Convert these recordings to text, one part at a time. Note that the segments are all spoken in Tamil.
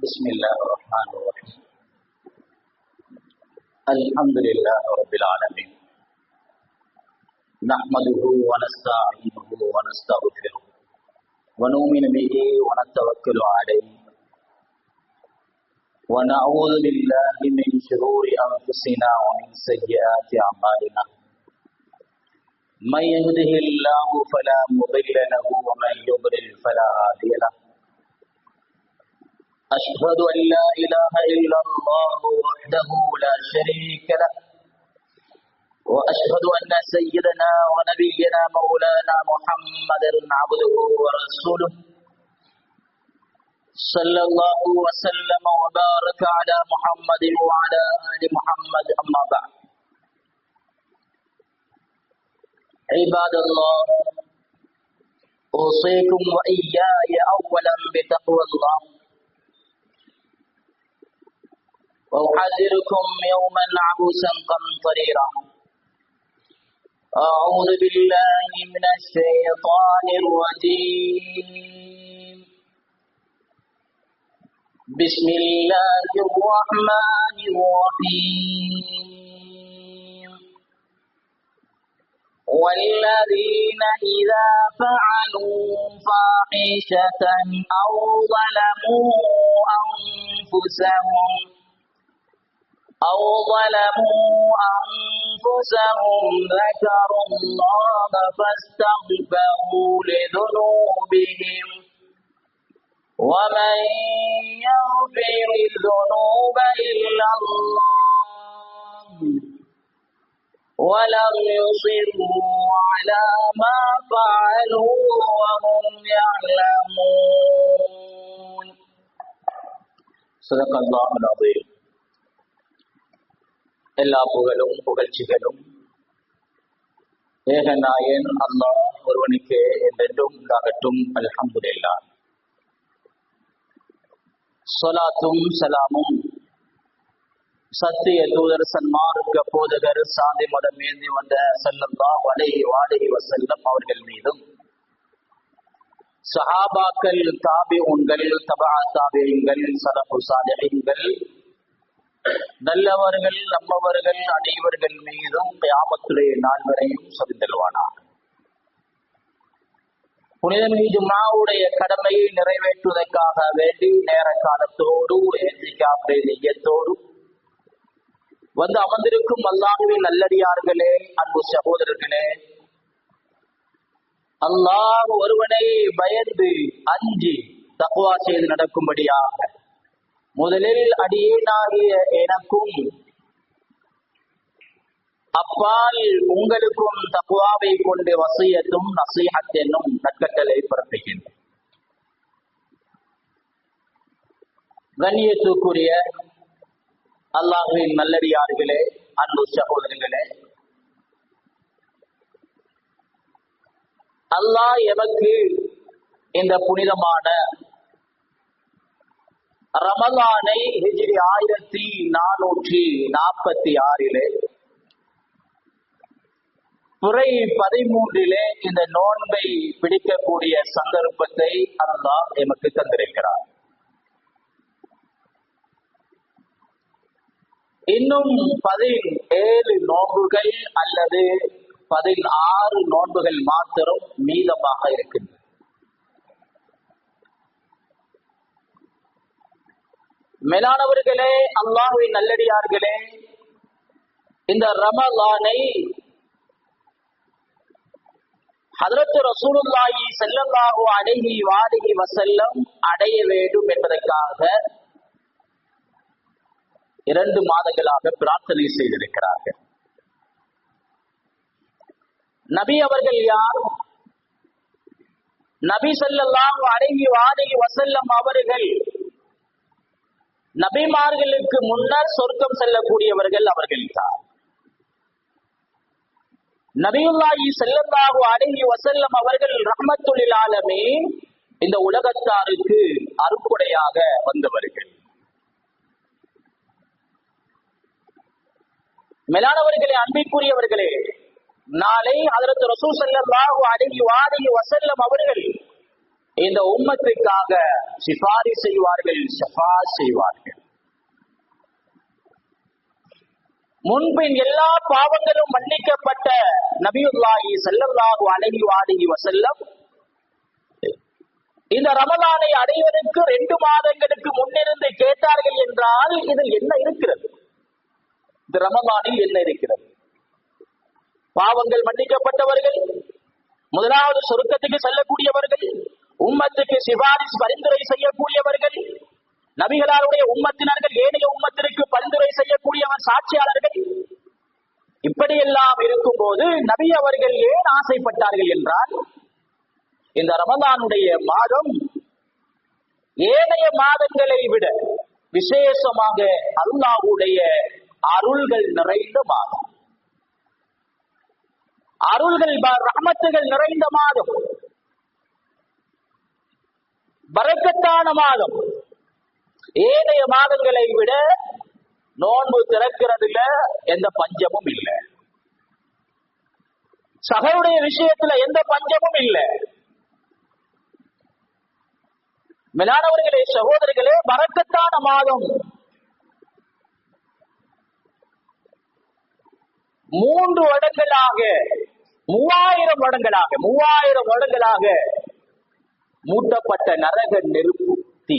بسم الله الرحمن الرحيم. الحمد لله رب العالمين، نحمده ونستعينه ونستغفره ونؤمن به ونتوكل عليه ونعوذ بالله من شرور أنفسنا ومن سيئات أعمالنا. من يهده الله فلا مضل له ومن يضلل فلا هادي له. أشهد أن لا إله إلا الله وحده لا شريك له، وأشهد أن سيدنا ونبينا مولانا محمدا عبده ورسوله صلى الله وسلم وبارك على محمد وعلى آل محمد. أما بعد، عباد الله، أوصيكم وإياي أولا بتقوى الله، وأحذركم يوما عبوسا قمطريرا. أعوذ بالله من الشيطان الرجيم. بسم الله الرحمن الرحيم. والذين إذا فعلوا فاحشة أو ظلموا أنفسهم ذكروا الله فاستغفروا لذنوبهم، ومن يغفر الذنوب إلا الله ولم يصروا على ما فعلوا وهم يعلمون. صدق الله العظيم. எல்லா புகழும் புகழ்ச்சிகளும் ஏகநாயன் அல்லாஹ் ஒருவனுக்கே என்றென்றும் உண்டாகட்டும். அல்ஹம்துலில்லாஹ். ஸலாத்தும் சலாமும் சத்திய தூதர் சன்மார்க்க போதகர் சாந்தி மதம் ஏந்தி வந்த ஸல்லல்லாஹு அலைஹி வஸல்லம் அவர்கள் மீதும், சஹாபாக்கள், தாபிஊன்கள், தபா தாபிஈன்கள், ஸலஃபு ஸாலிஹீன்கள், நல்லவர்கள் நம்மவர்கள் அனைவர்கள் மீதும் கியாமத்துடைய நாள் வரையும் சொரிந்தல்வானாக. புனித ஜும்ஆவுடைய கடமையை நிறைவேற்றுவதற்காக வேண்டி நேர காலத்தோடு நிய்யத்தோடு வந்து அமர்ந்திருக்கும் அல்லாஹ்வின் நல்லடியார்களே, அன்பு சகோதரர்களே, அல்லாஹ் ஒருவனை பயந்து அஞ்சி தக்வா செய்து நடக்கும்படியாக முதலில் அடியேனாகிய எனக்கும் அப்பால் உங்களுக்கும் தக்வாவை கொண்டு வசியத்தும் நசீஹத் என்னும் நற்கட்டளை பிறப்பிக்கின்றேன். கண்ணியத்துக்குரிய அல்லாஹ்வின் நல்லடியார்களே, அன்பு சகோதரர்களே, அல்லாஹ் எமக்கு இந்த புனிதமான ரமலானை ஹிஜ்ரி 1446 துறை 13 இந்த நோன்பை பிடிக்கக்கூடிய சந்தர்ப்பத்தை அல்லாஹ் எமக்கு தந்திருக்கிறார். இன்னும் 17 நோன்புகள் அல்லது 16 நோன்புகள் மாத்திரம் மீதமாக இருக்கின்றன. மேலானவர்களே, அல்லாஹ்வின் நல்லடியார்களே, இந்த ரமலானை ஹஜ்ரத் ரசூலுல்லாஹி ஸல்லல்லாஹு அலைஹி வஸல்லம் அடைய வேண்டும் என்பதற்காக 2 மாதங்களாக பிரார்த்தனை செய்திருக்கிறார்கள். நபி அவர்கள் யார்? நபி ஸல்லல்லாஹு அலைஹி வஸல்லம் அவர்கள் நபிமார்களுக்கு முன்னர் சொர்க்கம் செல்லக்கூடியவர்கள் அவர்கள் தான். நபியுல்லாஹி ஸல்லல்லாஹு அலைஹி வஸல்லம் அவர்கள் ரஹ்மத்துல் லில் ஆலமீன், இந்த உலகத்தாருக்கு அருட்கொடையாக வந்தவர்கள். மேலானவர்களே, அன்பிற்குரியவர்களே, நாளை ஹஜ்ரத் ரசூல் ஸல்லல்லாஹு அலைஹி வஸல்லம் அவர்கள் இந்த உம்மத்துக்காக சிபாரி செய்வார்கள், ஷஃபா செய்வார்கள். முன்பின் எல்லா பாவங்களும் மன்னிக்கப்பட்ட நபியுல்லாஹி ஸல்லல்லாஹு அலைஹி வஸல்லம் இந்த ரமலானை அடைவதற்கு 2 மாதங்களுக்கு முன்னிருந்து கேட்டார்கள் என்றால் இதில் என்ன இருக்கிறது? இந்த ரமலானில் என்ன இருக்கிறது? பாவங்கள் மன்னிக்கப்பட்டவர்கள், முதலாவது சொர்க்கத்துக்கு செல்லக்கூடியவர்கள், உம்மத்துக்கு சிபாரிசு பரிந்துரை செய்யக்கூடியவர்கள், நபிகளாருடைய உம்மத்தினர்கள் ஏனைய உம்மத்திற்கு பரிந்துரை செய்யக்கூடியவர், சாட்சியாளர்கள், இப்படியெல்லாம் இருக்கும் போது நபி அவர்கள் ஏன் ஆசைப்பட்டார்கள் என்றால், இந்த ரமலானுடைய மாதம் ஏனைய மாதங்களை விட விசேஷமாக அல்லாஹ்வுடைய அருள்கள் நிறைந்த மாதம், அருள்கள் ரஹ்மத்துகள் நிறைந்த மாதம், பரக்கத்தான மாதம். ஏனைய மாதங்களை விட நோன்பு திறக்கிறதுல எந்த பஞ்சமும் இல்லை, சகருடைய விஷயத்துல எந்த பஞ்சமும் இல்லை. மேலானவர்களே, சகோதரர்களே, பரக்கத்தான மாதம். 3 வருடங்களாக 3000 வருடங்களாக மூட்டப்பட்ட நரக நெருப்பு தீ,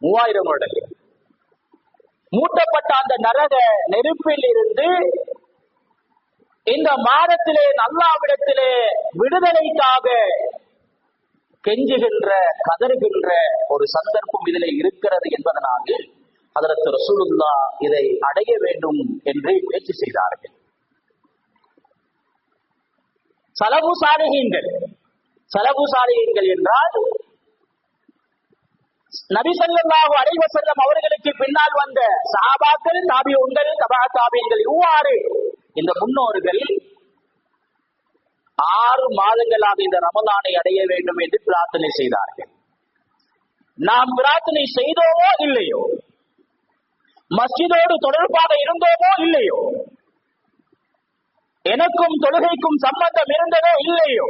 3000 வருடங்கள் மூட்டப்பட்ட அந்த நரக நெருப்பில் இருந்து இந்த மாதத்திலே அல்லாஹ்விடத்திலே விடுதலைக்காக கெஞ்சுகின்ற, கதறுகின்ற ஒரு சந்தர்ப்பம் இதிலே இருக்கிறது என்பதனால ஹஜ்ரத் ரசூலுல்லாஹ் இதை அடைய வேண்டும் என்று முயற்சி செய்தார்கள். சலபு சாலிஹீன்கள் என்றால் நபி ஸல்லல்லாஹு அலைஹி வஸல்லம் அவர்களுக்கு பின்னால் வந்த சஹாபாக்கள், தாபிஊன்கள், தபா தாபிஈன்கள், இவ்வாறு இந்த முன்னோர்கள் 6 மாதங்களாக இந்த ரமலானை அடைய வேண்டும் என்று பிரார்த்தனை செய்தார்கள். நாம் பிரார்த்தனை செய்தோமோ இல்லையோ, மஸ்ஜிதோடு தொடர்பாக இருந்தோமோ இல்லையோ, எனக்கும் தொழுகைக்கும் சம்பந்தம் இருந்ததோ இல்லையோ,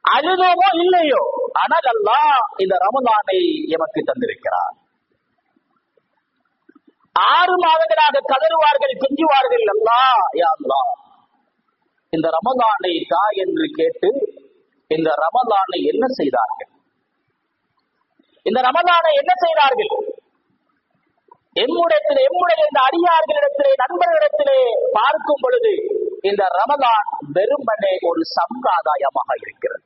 அழுதோமோ இல்லையோ, ஆனால் அல்லாஹ் இந்த ரமலானை எமக்கு தந்திருக்கிறார். 6 மாதங்களாக கதறுவார்கள், கெஞ்சுவார்கள், அல்லாஹ் யா அல்லாஹ் இந்த ரமலானை தா என்று கேட்டு இந்த ரமலானை என்ன செய்தார்கள்? இந்த ரமலானை என்ன செய்தார்கள்? எம்முடைய இந்த அடியார்களிடத்திலே, நண்பர்களிடத்திலே பார்க்கும் பொழுது இந்த ரமலான் வெறுமனே ஒரு சம்பிரதாயமாக இருக்கிறது.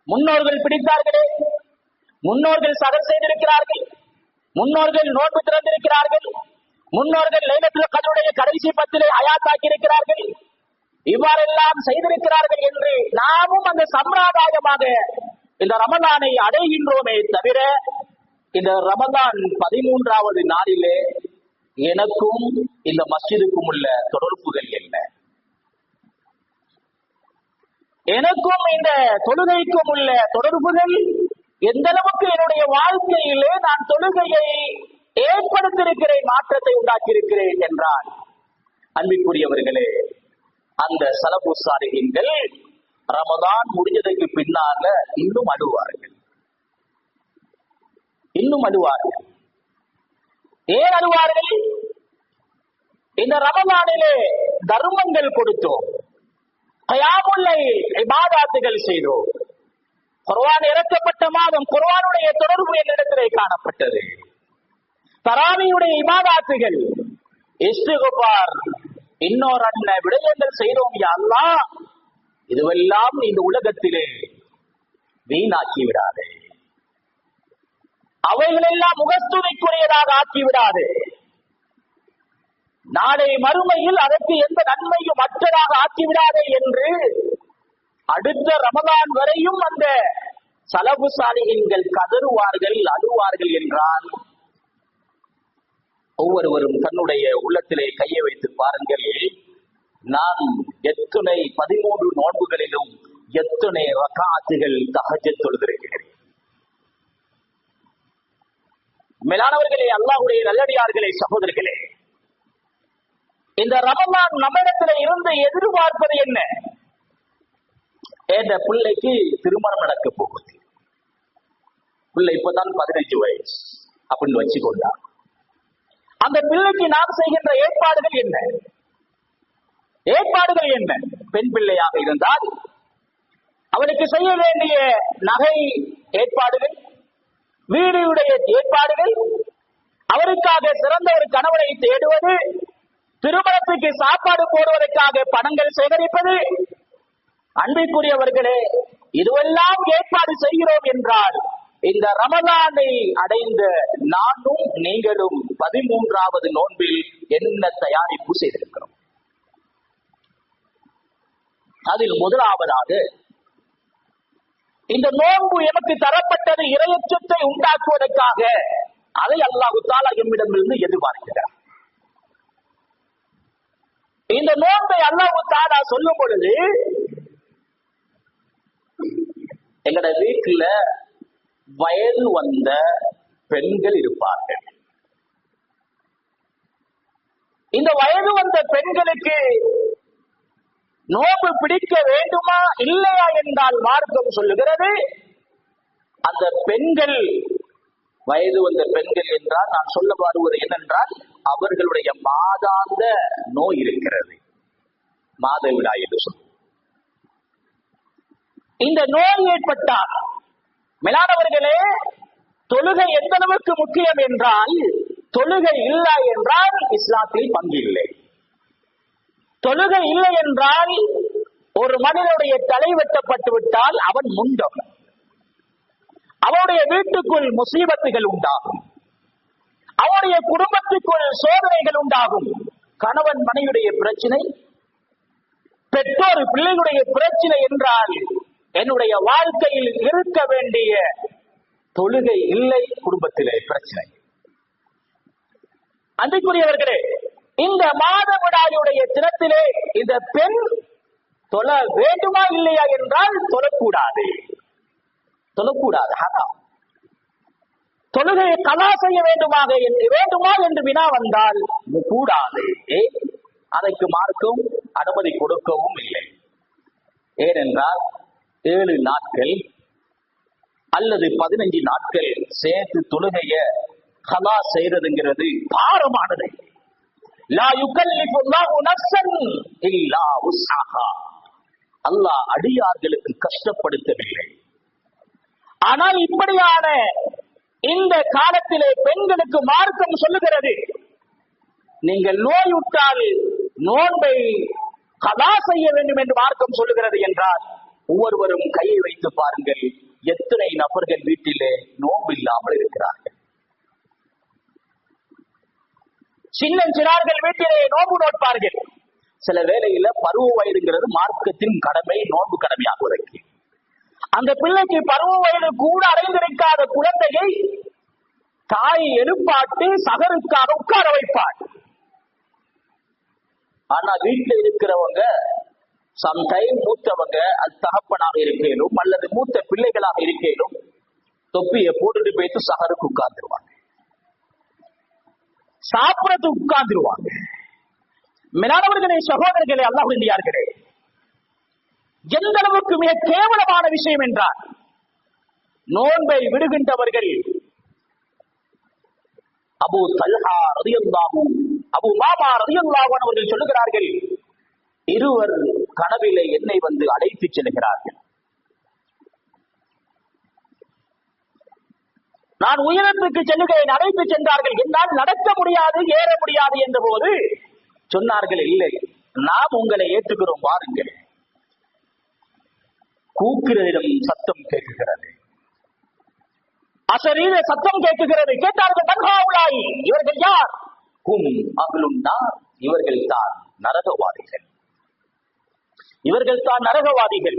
முன்னோர்கள் பிடித்தார்களே, முன்னோர்கள் சகர் செய்திருக்கிறார்கள், முன்னோர்கள் நோன்பு திறந்திருக்கிறார்கள், முன்னோர்கள் லைலத்துல் கத்ருடைய கடைசி 10 ஹயாத்தாக்கி இருக்கிறார்கள், இவ்வாறெல்லாம் செய்திருக்கிறார்கள் என்று நாமும் அந்த சம்பிரதாயமாக இந்த ரமலானை அடைகின்றோமே தவிர, இந்த ரமலான் 13வது நாளிலே எனக்கும் இந்த மஸ்ஜிதுக்கும் உள்ள தொடர்புகள் என்ன? எனக்கும் இந்த தொழுகைக்கும் உள்ள தொடர்புகள் எந்த அளவுக்கு என்னுடைய வாழ்க்கையிலே நான் தொழுகையை ஏற்படுத்தியிருக்கிறேன், மாற்றத்தை உண்டாக்கியிருக்கிறேன் என்றால், அன்பிற்குரியவர்களே, அந்த சலபு சாலிஹீன்கள் ரமலான் முடிஞ்சதுக்கு பின்னால இன்னும் அழுவார்கள். ஏன் அழுவார்கள்? இந்த ரமலானிலே தர்மங்கள் கொடுத்தோம், கயாமுல் லைல் இபாதத்துகள் செய்தோம், குர்ஆன் இறக்கப்பட்ட மாதம், குர்ஆனுடைய தொடர்பு என்னிடத்திலே காணப்பட்டது, தராவியுடைய இபாதத்துகள், இஸ்திக்ஃபார், இன்னொரு விடயங்கள் செய்தோம். யா அல்லாஹ், இதுவெல்லாம் இந்த உலகத்திலே வீணாக்கி விடாதே, அவைகளெல்லாம் முகஸ்துதிக்குரியதாக ஆக்கிவிடாதே, நாளை மறுமையில் அதற்கு எந்த நன்மையும் மற்றதாக ஆக்கிவிடாதே என்று அடுத்த ரமலான் வரையும் அந்த சலபு சாலிஹீன்கள் கதறுவார்கள், அழுவார்கள் என்றால், ஒவ்வொருவரும் தன்னுடைய உள்ளத்திலே கையை வைத்து பாருங்கள். நான் எத்தனை 13 நோன்புகளிலும் எத்தனை ரகாத்துகள் தஹஜ்ஜத் தொழுதிருக்கிறேன். மேலானவர்களே, அல்லாஹ்வுடைய நல்லடியார்களே, சகோதரர்களே, இந்த ரமலான் நம்மிடத்திலே இருந்து எதிர்பார்ப்பது என்ன? என்ற பிள்ளைக்கு திருமணம் நடக்க போகுது. பிள்ளை இப்பதான் 15 வயசு அப்படின்னு வச்சுக்கொண்டா, அந்த பிள்ளைக்கு நாம் செய்கின்ற ஏற்பாடுகள் என்ன? ஏற்பாடுகள் என்ன? பெண் பிள்ளையாக இருந்தால் அவனுக்கு செய்ய வேண்டிய நகை ஏற்பாடுகள், வீடுடைய ஏற்பாடுகள், அவருக்காக சிறந்த ஒரு கணவனை தேடுவது, திருமணத்துக்கு சாப்பாடு போடுவதற்காக பணங்கள் சேகரிப்பது. அன்பிற்குரியவர்களே, இதுவெல்லாம் ஏற்பாடு செய்கிறோம் என்றால் இந்த ரமலானை அடைந்த நானும் நீங்களும் 13வது நோன்பில் என்ன தயாரிப்பு செய்திருக்கிறோம்? அதில் முதலாவதாக இந்த நோன்பு எமக்கு தரப்பட்டது இறையச்சத்தை உண்டாக்குவதற்காக. அதை அல்லாஹ் தஆலா எம்மிடமிருந்து எதிர்பார்க்கிறார். இந்த நோன்பை அல்லாஹ் தஆலா சொல்லும் பொழுது, எங்கட வீட்டுல வயது வந்த பெண்கள் இருப்பார்கள். இந்த வயது வந்த பெண்களுக்கு நோன்பு பிடிக்க வேண்டுமா இல்லையா என்றால் மார்க்கம் சொல்லுகிறது, அந்த பெண்கள், வயது வந்த பெண்கள் என்றால் நான் சொல்ல வருவது என்னென்றால், அவர்களுடைய மாதாந்த நோய் இருக்கிறது, மாதவிடாய் என்று சொல்லும். இந்த நோய் ஏற்பட்டால், மேலானவர்களே, தொழுகை எந்த அளவுக்கு முக்கியம் என்றால், தொழுகை இல்லை என்றால் இஸ்லாத்தில் பங்கு இல்லை. தொழுகை இல்லை என்றால் ஒரு மனிதனுடைய தலை வெட்டப்பட்டு விட்டால் அவன் முண்டம், அவனுடைய வீட்டுக்குள் முசீபத்துகள் உண்டாகும், அவனுடைய குடும்பத்துக்குள் சோதனைகள் உண்டாகும். கணவன் மனைவியுடைய பிரச்சனை, பெற்றோர் பிள்ளைகளுடைய பிரச்சனை என்றால் என்னுடைய வாழ்க்கையில் இருக்க வேண்டிய தொழுகை இல்லை, குடும்பத்திலே பிரச்சனை. அன்பிற்குரியவர்களே, இந்த மாதவிடாயுடைய தினத்திலே இந்த பெண் தொழ வேண்டுமா இல்லையா என்றால் தொழக்கூடாது, தொழக்கூடாது. தொழுகையை கலா செய்ய வேண்டுமா என்று வினா வந்தால் கூடாது. அதற்கு மார்க்கம் அனுமதி கொடுக்கவும் இல்லை. ஏனென்றால் 7 நாட்கள் அல்லது 15 நாட்கள் சேர்த்து தொழுகைய கலா செய்யறதுங்கிறது பாரமானது. லா யுகல்லிஃபு அல்லாஹு நஃப்ஸன் இல்லா உஸ்ஸாஹா. அல்லாஹ் அடியார்களுக்கு கஷ்டப்படுத்தவில்லை. ஆனால் இப்படியான இந்த காலத்திலே பெண்களுக்கு மார்க்கம் சொல்லுகிறது, நீங்கள் நோயுற்றால் நோன்பை கலா செய்ய வேண்டும் என்று மார்க்கம் சொல்லுகிறது என்றால், ஒவ்வொருவரும் கையை வைத்து பாருங்கள், எத்தனை நபர்கள் வீட்டிலே நோன்பு இல்லாமல் இருக்கிறார்கள். சின்னஞ்சிறார்கள் வீட்டிலே நோன்பு நோட்பார்கள். சில வேளையில பருவ வயதுங்கிறது மார்க்கத்தின் கடமை, நோன்பு கடமையாகுவதற்கு. அந்த பிள்ளைக்கு பருவ வயது கூட அடைந்திருக்காத குழந்தையை தாய் எழுப்பாட்டு சகருக்காக உட்கார வைப்பார். ஆனா வீட்டில் இருக்கிறவங்க சம்டைம் மூத்தவங்க, அது தகப்பனாக இருக்கேனும் அல்லது மூத்த பிள்ளைகளாக இருக்கேனும், தொப்பியை போட்டுட்டு போயிட்டு சகருக்கு உட்கார்ந்துருவாங்க, சாப்பிடறதுக்கு உட்கார்ந்துருவாங்க. மேலானவர்களே, சகோதரர்களே, அல்லாஹ்வின் எந்த அளவுக்கு மிக கேவலமான விஷயம் என்றால், நோன்பை விடுகின்றவர்கள் அபூ தல்ஹா ரலியல்லாஹு அபூ மாமா ரலியல்லாஹு அவர்கள் சொல்லுகிறார்கள், இருவர் கனவிலே என்னை வந்து அழைத்து செல்கிறார்கள். நான் உயரத்துக்கு செல்லுகிறேன், அழைத்து சென்றார்கள். என்னால் நடக்க முடியாது, ஏற முடியாது என்ற போது சொன்னார்கள், இல்லை, நாம் உங்களை ஏற்றுக்கிறோம், வாருங்கள். கூக்குறதிடம் சத்தம் கேட்குகிறது, அசரீர சத்தம் கேட்குகிறது. கேட்டார்கள், மன்ஹாவுலாய், இவர்கள் யார்? கும் அஹ்லுன்னா, இவர்கள் தான் நரகவாதிகள், இவர்கள் தான் நரகவாதிகள்.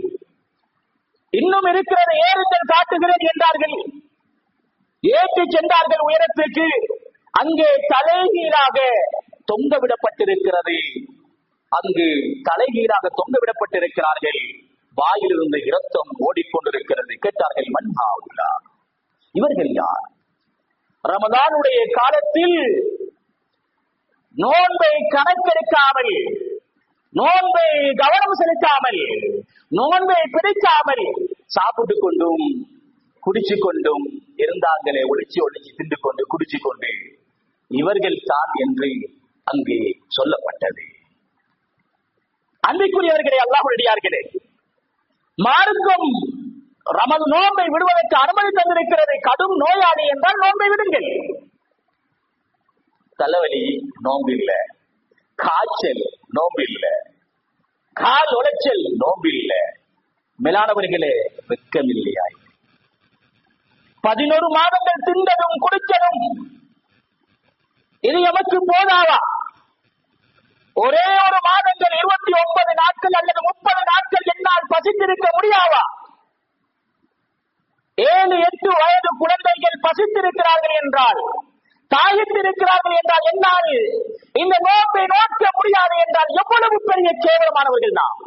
இன்னும் இருக்கிறது, ஏறுதல் காட்டுகிறேன் என்றார்கள். ஏற்றி சென்றார்கள் உயரத்திற்கு. அங்கே தலைகீழாக தொங்கவிடப்பட்டிருக்கிறது, அங்கு தலைகீழாக தொங்கவிடப்பட்டிருக்கிறார்கள். வாயிலிருந்து இரத்தம் ஓடிக்கொண்டிருக்கிறது. கேட்டார்கள், மன்ஹாவுலா, இவர்கள் யார்? ரமதானுடைய காலத்தில் நோன்பை கணக்கெடுக்காமல் நோன்பை கவனம் செலுத்தாமல், நோன்பை பிடிக்காமல் சாப்பிட்டு கொண்டும் குடிச்சு கொண்டும் இருந்தாங்களே, ஒளிச்சு ஒளிச்சு திண்டு கொண்டு குடிச்சு கொண்டு, இவர்கள் தான் என்று அங்கே சொல்லப்பட்டது. அன்பிற்குரியவர்களே, அல்லாஹ்வுடையார்களே, மார்க்கம் நோன்பை விடுவதற்கு அனுமதி தந்திருக்கிறது. கடும் நோயாளி என்றால் நோன்பை விடுங்கள். தலைவலி நோன்பு இல்ல, காய்ச்சல் நோன்பு இல்ல, கால் உளைச்சல் நோன்பு இல்ல. மேலானவர்களே, வெட்கம் இல்லையாய்? 11 மாதங்கள் திண்டதும் குடிச்சதும் இது எமக்கு போதாவா? ஒரே ஒரு மாதங்கள் 29 நாட்கள் அல்லது 30 நாட்கள் என்னால் பசித்திருக்க முடியாவா? 7-8 வயது குழந்தைகள் பசித்திருக்கிறார்கள் என்றால், தாயித்திருக்கிறார்கள் என்றால் என்னால் இந்த நோன்பை நோக்க முடியாது என்றால் எவ்வளவு பெரிய கேவலமானவர்கள் நாம்.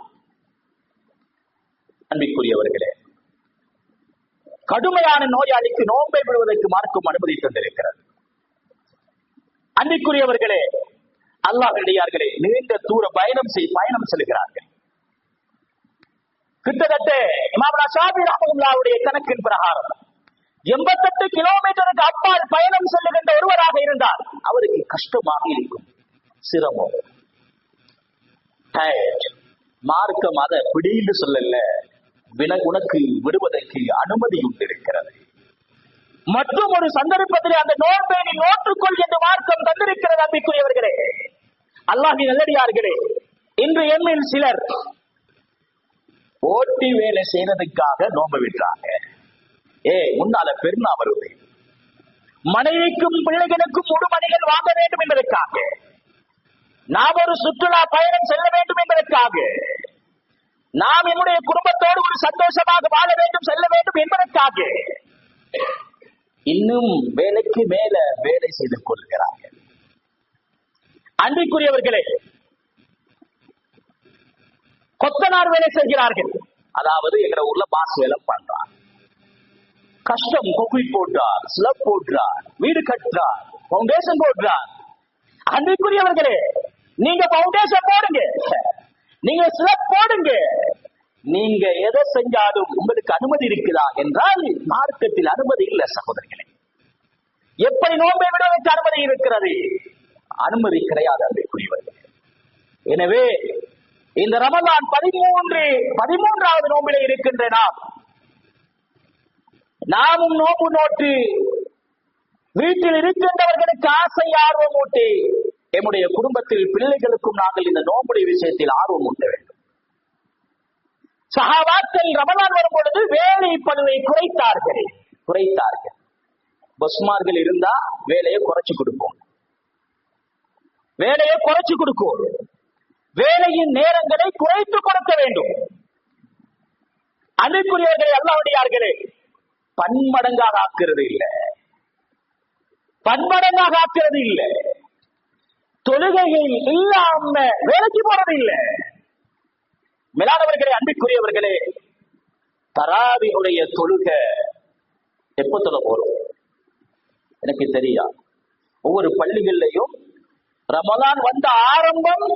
அன்பிற்குரியவர்களே, கடுமையான நோயாளிக்கு நோன்பை விடுவதற்கு மார்க்கம் அனுமதி தந்திருக்கிறது. அன்பிற்குரியவர்களே, அல்லாஹ்வுடையார்களே, நீண்ட தூர பயணம் செல்கிறார்கள். கிட்டத்தட்ட இமாம் ஷாஃபி ரஹ்மத்துல்லாஹுடைய கணக்கின் பிரகாரம் 88 கிலோமீட்டருக்கு அப்பால் பயணம் செல்லுகின்ற ஒருவராக இருந்தால் அவருக்கு கஷ்டமாக இருக்கும், சிரமம். மார்க்கம் அதை பிடின்னு சொல்லல, உனக்கு விடுவதற்கு அனுமதி உண்டு இருக்கிறது. மற்றும் ஒரு சந்தர்ப்பத்தில் அந்த நோன்பை நீ நோற்றுக்கொள் என்று மார்க்கம் தந்திருக்கிறது. அன்பிற்குரியவர்களே, அல்லாஹ்வின் நல்லடியார்களே, இன்று எம்மில் சிலர் ஓட்டி வேலை செய்யறதுக்காக நோன்பு விடுறாங்க. முன்னால பெருநா வருது, மனைவிக்கும் பிள்ளைகளுக்கும் உடுமணிகள் வாங்க வேண்டும் என்பதற்காக, நாம் ஒரு சுற்றுலா பயணம் செல்ல வேண்டும் என்பதற்காக, நாம் என்னுடைய குடும்பத்தோடு ஒரு சந்தோஷமாக வாழ வேண்டும், செல்ல வேண்டும் என்பதற்காக இன்னும் வேலைக்கு மேல வேலை செய்து கொள்கிறார்கள். அன்பிற்குரியவர்களே, கொத்தனார் வேலை செய்கிறார்கள். அதாவது எங்க ஊர்ல பாஸ் வேலை பண்றார், கஷ்டம். கொக்குய் போட்டார், ஸ்லப் போடுறார், வீடு கட்டுறார், பவுண்டேஷன் போடுறார். அன்பிற்குரியவர்களே, நீங்க பவுண்டேஷன் போடுங்க, நீங்க ஸ்லப் போடுங்க, நீங்க எதை செஞ்சாலும் உங்களுக்கு அனுமதி இருக்குதா என்றால் மார்க்கத்தில் அனுமதி இல்லை சகோதரர்களே. எப்படி நோன்பை விடுவதற்கு அனுமதி இருக்கிறது? அனுமதி கிடையாது அன்பிற்குரியவர்களே. எனவே இந்த ரமலான் 13வது நோம்பிலே இருக்கின்ற நாமும் நோம்பு நோட்டு வீட்டில் இருக்கின்றவர்களுக்கு ஆசை ஆர்வம் ஊட்டி எம்முடைய குடும்பத்தில் பிள்ளைகளுக்கும் நாங்கள் இந்த நோம்புடைய விஷயத்தில் ஆர்வம் ஊட்ட வேண்டும். சஹாபாக்கள் ரமலான் வரும் பொழுது வேலை பளுவை குறைத்தார்கள். பஸ்மார்கள் இருந்தா வேலையை குறைச்சு கொடுப்போம், வேலையின் நேரங்களை குறைத்து கொடுக்க வேண்டும். அன்பிற்குரியவர்களே, அல்லாஹ்வுடையார்களே, பன்மடங்காக ஆக்குறது இல்லை, தொழுகையை இல்லாம வேலைக்கு போறது இல்லை. மேலானவர்களே, அன்பிற்குரியவர்களே, தராவியுடைய தொழுகை எப்ப தொழ போறோம் எனக்கு தெரியா. ஒவ்வொரு பள்ளிகள்லையும் ரமலான் வந்த ஆரம்பம்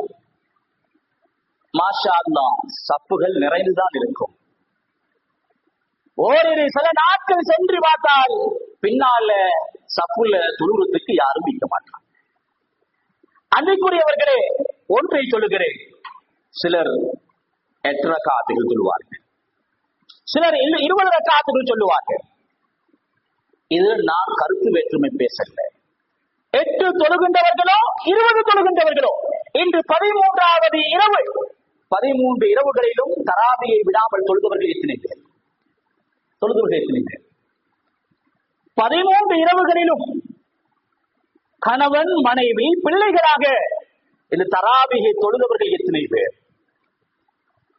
மாஷா அல்லாஹ் சப்புகள் நிறைந்துதான் இருக்கும். ஓரிரு சில நாட்கள் சென்று பார்த்தால் பின்னால சப்புல தொழுவதற்கு யாரும் நிற்க மாட்டாங்க. அன்பிற்குரியவர்களே, ஒன்றை சொல்லுகிறேன், சிலர் 8 ரக்காத்துகள் சொல்லுவார்கள், சிலர் 20 ரக்காத்துகள் சொல்லுவார்கள். இது நான் கருத்து வேற்றுமை பேசல. 8 தொழுகின்றவர்களோ 20 தொழுகின்றவர்களோ, இன்று 13வது இரவு, 13 இரவுகளிலும் தராவியை விடாமல் தொழுதவர்கள் எத்தனை பேர்? 13 இரவுகளிலும் கணவன் மனைவி பிள்ளைகளாக இந்த தராவியை தொழுதவர்கள் எத்தனை பேர்?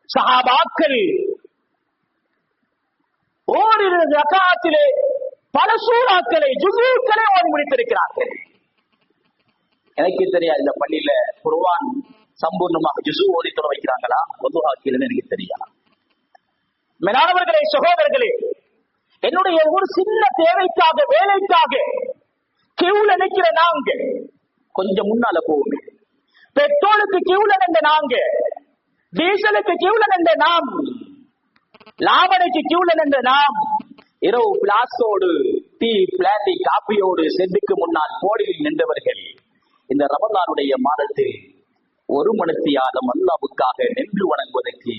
சஹாபாக்கள் ஓரிரு ரக்காத்திலே பல சூறாக்களை ஜுஸூக்களை ஓதி முடித்திருக்கிறார்கள். எனக்கு தெரியாது இந்த பள்ளியில குர்ஆன் சம்பூர்ணமாக ஜுஸூ ஓதி தொட வைக்கிறாங்களா, ஒதுவாக்கியதுன்னு எனக்கு தெரியாது. மேலானவர்களே, சகோதரர்களே, என்னுடைய ஒரு சின்ன தேவைக்காக, வேலைக்காக கியூல நிக்கிற நாங்க கொஞ்சம் முன்னால போகுங்க, பெட்ரோலுக்கு கியூல நின்ற நாங்க டீசலுக்கு கியூலன் என்ற நாம், லாவணைக்கு கியூலன் என்ற நாம் இரவு பிளாஸ்கோடு டீ பிளாண்டி காப்பியோடு செட்டுக்கு முன்னால் கோடியில் நின்றவர்கள் இந்த ரமலானுடைய மாதத்தில் ஒரு மணித்தியாலம் அல்லாஹ்வுக்காக நின்று வணங்குவதற்கு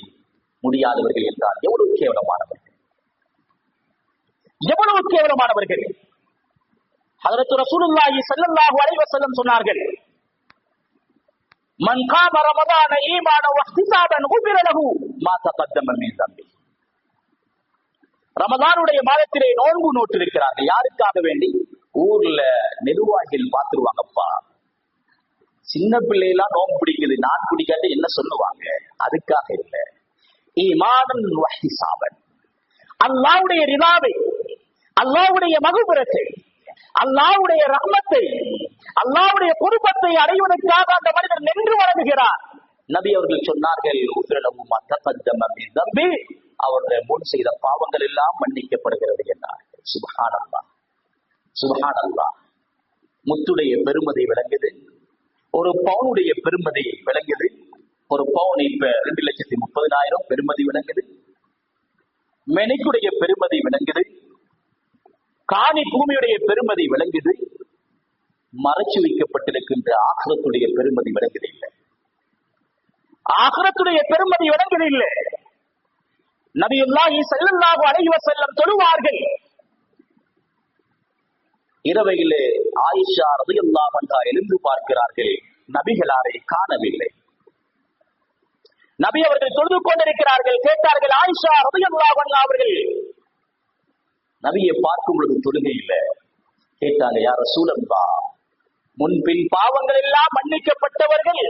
முடியாதவர்கள் என்றால் எவ்வளவு கேவலமானவர்கள், எவ்வளவு கேவலமானவர்கள். ஹஜ்ரத் ரசூலுல்லாஹி ஸல்லல்லாஹு அலைஹி வஸல்லம் சொன்னார்கள், மன் காம ரமதான ஈமானன் வஹ்திசாபன் குஃபிர லஹு மா தகத்தம மின் தம்பி. ரமதானுடைய மாதத்திலே நோன்பு நோட்டு இருக்கிறார்கள். யாருக்காக வேண்டி? ஊர்ல நிர்வாகிகள் பார்த்துருவாங்கப்பா, சின்ன பிள்ளையெல்லாம் நோன்பு பிடிக்குது, நான் பிடிக்காத என்ன சொல்லுவாங்க, அதுக்காக இல்ல. ஈமானன் வஹ்திசாபன், அல்லாஹ்வுடைய ரிதாவை, அல்லாஹ்வுடைய மக்ஃபிரத்தை, அல்லாஹ்வுடைய ரஹ்மத்தை, அல்லாஹ்வுடைய பொறுப்பத்தை அடைவதற்காக அந்த மனிதர் நின்று வணங்குகிறார். நபி அவர்கள் சொன்னார்கள், அவருடைய முன் செய்த பாவங்கள் எல்லாம் மன்னிக்கப்படுகிறது என்றார். சுப்ஹானல்லாஹ், சுப்ஹானல்லாஹ். முத்துடைய பெருமதி விளங்குது, ஒரு பவுனுடைய பெருமதி விளங்குது. ஒரு பவுன் இப்ப 2,30,000 பெருமதி விளங்குது. மெனிக்குடைய பெருமதி விளங்குது, காணி பூமியுடைய பெருமதி விளங்குது. மறைச்சு வைக்கப்பட்டிருக்கின்ற ஆகிரத்துடைய பெருமதி விளங்குது இல்லை, ஆகிரத்துடைய பெருமதி விளங்குது இல்லை. நபியுல்லாஹி ஸல்லல்லாஹு அலைஹி வஸல்லம் தொழுவார்கள். இரவையிலே ஆயிஷா ரலியல்லாஹு அன்ஹா எழுந்து பார்க்கிறார்கள், நபிகளாரை காணவில்லை. நபி அவர்கள் தொழுது கொண்டிருக்கிறார்கள். கேட்டார்கள், ஆயிஷா ரலியல்லாஹு அன்ஹா அவர்கள் நபியை பார்க்கும் பொழுது தொழுகை இல்லை. கேட்டாங்க, யா ரசூலல்லாஹ், முன்பின் பாவங்கள் எல்லாம் மன்னிக்கப்பட்டவர்கள்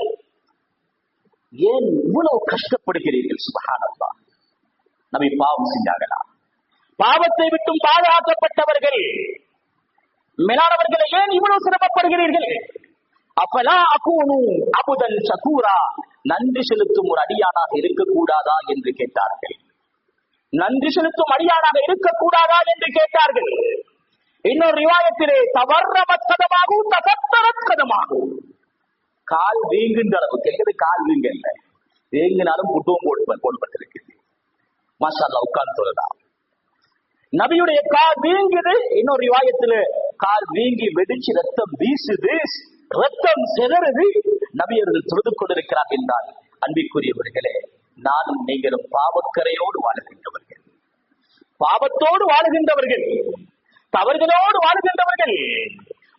ஏன் இவ்வளவு கஷ்டப்படுகிறீர்கள்? சுப்ஹானல்லாஹ். நபி பாவம் செஞ்சாங்களா? பாவத்தை விட்டும் பாதுகாக்கப்பட்டவர்கள் மேலானவர்களை ஏன் இவ்வளவு சிரமப்படுகிறீர்கள்? அப்பலா அகூனு அபுதன் ஷகூரா, நன்றி செலுத்தும் ஒரு அடியானாக இருக்கக்கூடாதா என்று கேட்டார்கள். நன்றி செலுத்தும் அடியானாக இருக்கக்கூடாதா என்று கேட்டார்கள். இன்னொரு ரிவாயத்திலே தவறமத் கதமாகும் தகத்தரத் கதமாகும், கால் வீங்குன்ற அளவுக்கு எங்கிறது கால் வீங்க இல்லை, வீங்கினாலும் புட்டுவம் போடப்பட்டிருக்கிறது. மாஷா அல்லாஹ், உட்கார்ந்து சொல்லலாம். நபியுடைய கால் வீங்குது. இன்னொரு ரிவாயத்திலே கால் வீங்கி வெடிச்சு ரத்தம் வீசுது, ரத்தம் சிதறுது. நபியர்கள் தொழுது கொண்டிருக்கிறார் என்றால், அன்பிற்குரியவர்களே, நானும் நீங்களும் பாவக்கரையோடு வாழுகின்றவர்கள், பாவத்தோடு வாழுகின்றவர்கள், தவறுகளோடு வாழுகின்றவர்கள்,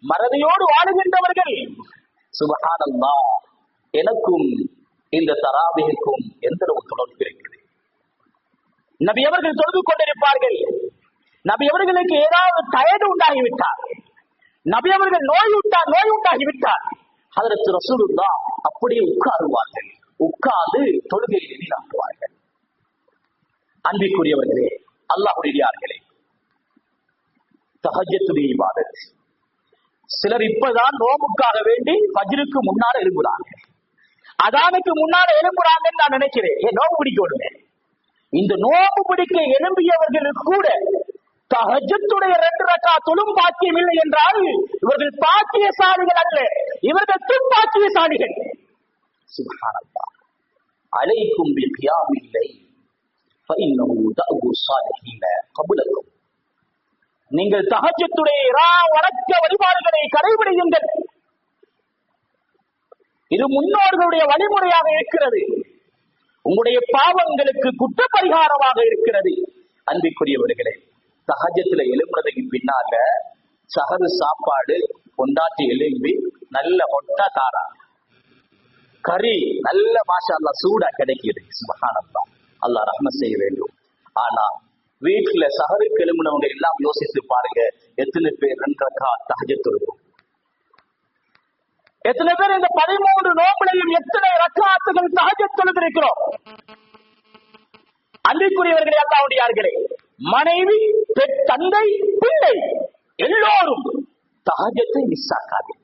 மறதியோடு வாழுகின்றவர்கள். சுப்ஹானல்லாஹ். எனக்கும் இந்த தராவீஹுக்கும் எந்த அளவு தொடர்பு இருக்கிறது? நபி அவர்கள் தொழுது கொண்டிருப்பார்கள். நபி அவர்களுக்கு ஏதாவது டயர்டு உண்டாகிவிட்டார், நபி அவர்கள் நோய் உண்டாகிவிட்டார், ஹஜ்ரத் ரசூலுல்லாஹ் அப்படியே உட்காருவார்கள். உட்கார்ந்து தொழுகையை நிலைநாட்டுவார்கள். அன்பிற்குரியவர்களே, அல்லாஹ்வுடையார்களே, தஹஜ்ஜுடைய இபாதத். சிலர் இப்பதான் நோம்புக்காக வேண்டி ஃபஜ்ருக்கு முன்னால எழும்புறாங்க, அதானுக்கு முன்னால எழும்புறாங்கன்னு நான் நினைக்கிறேன். ஏன் நோம்பு பிடிக்க விடுங்க. இந்த நோம்பு பிடிக்க எழும்பியவர்களுக்கு கூட தஹஜ்ஜுடைய 2 ரக்காத் தொழும் பாக்கியம் இல்லை என்றால் இவர்கள் பாக்கியசாலிகள் அல்ல, இவர்கள் துப்பாக்கியசாலிகள். சுப்ஹானல்லாஹ். அலைக்கும் பிகியாமில் லைல் ஃபஇன்னஹு தஅபு ஸாலிஹீன கப்லகும். நீங்கள் தஹஜ்ஜுடைய இரா வணக்க வழிபாடுகளை கடைபிடியுங்கள். இது முன்னோர்களுடைய வழிமுறையாக இருக்கிறது, உங்களுடைய பாவங்களுக்கு குற்ற பரிகாரமாக இருக்கிறது. அன்பிற்குரியவர்களே, தஹஜ்ஜுல எழும்புறதுக்கு பின்னால சஹரு சாப்பாடு கொண்டாட்டி எழும்பி நல்ல மொட்டா தாரா கறி நல்ல மாஷா அல்லாஹ் சூடா கிடைக்குது. சுப்ஹானல்லாஹ், அல்லாஹ் ரஹ்மத் செய்ய வேண்டும். ஆனா வீட்டுல சஹருக்கு எழும்பினவங்க எல்லாம் யோசித்து பாருங்க, எத்தனை பேர் 2 ரக்காத் தஹஜ்ஜுத் தொழுகிறோம்? எத்தனை பேர் இந்த 13 நோம்புலையும் எத்தனை ரக்காத்துகள் தஹஜ்ஜுத் தொழுதிருக்கிறோம்? அன்பிற்குரியவர்களே, அல்லாஹ்வுடையார்களே, மனைவி, தந்தை, பிள்ளை எல்லோரும் தஹஜ்ஜத்தை மிஸ் ஆக்காதீங்க.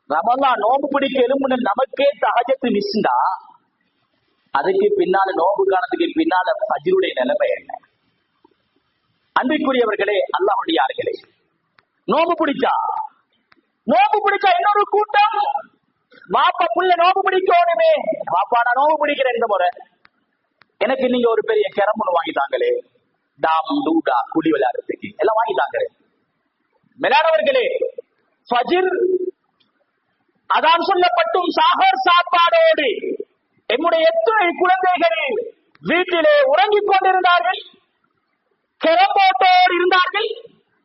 ரமலான் நோம்பு பிடிக்க எழும்புன நமக்கே தஹஜ்ஜத் மிஸ்னா, அதுக்கு பின்னால நோம்பு காலத்துக்கு பின்னால ஃபஜ்ருடைய நிலைமை என்ன? அன்பிற்குரியவர்களே, அல்லாஹ்வுடையார்களே, நோம்பு பிடிச்சா இன்னொரு கூட்டம் வாப்பா புள்ள நோம்பு பிடிக்கணுமே, வாப்பா நான் நோம்பு பிடிக்கிறேன் இந்த முறை, எனக்கு நீங்க ஒரு பெரிய கிரம்பு வாங்கிட்டாங்களே, டாம் டூடா குடி விளையாடுறதுக்கு எல்லாம் வாங்கிட்டாங்களே. மேலானவர்களே, ஃபஜ்ர் அதான் சொல்லப்பட்டும் சாகர் சாப்பாடோடு என்னுடைய எத்தனை குழந்தைகள் வீட்டிலே உறங்கிக் கொண்டிருந்தார்கள், கிரம்போட்டோடு இருந்தார்கள்,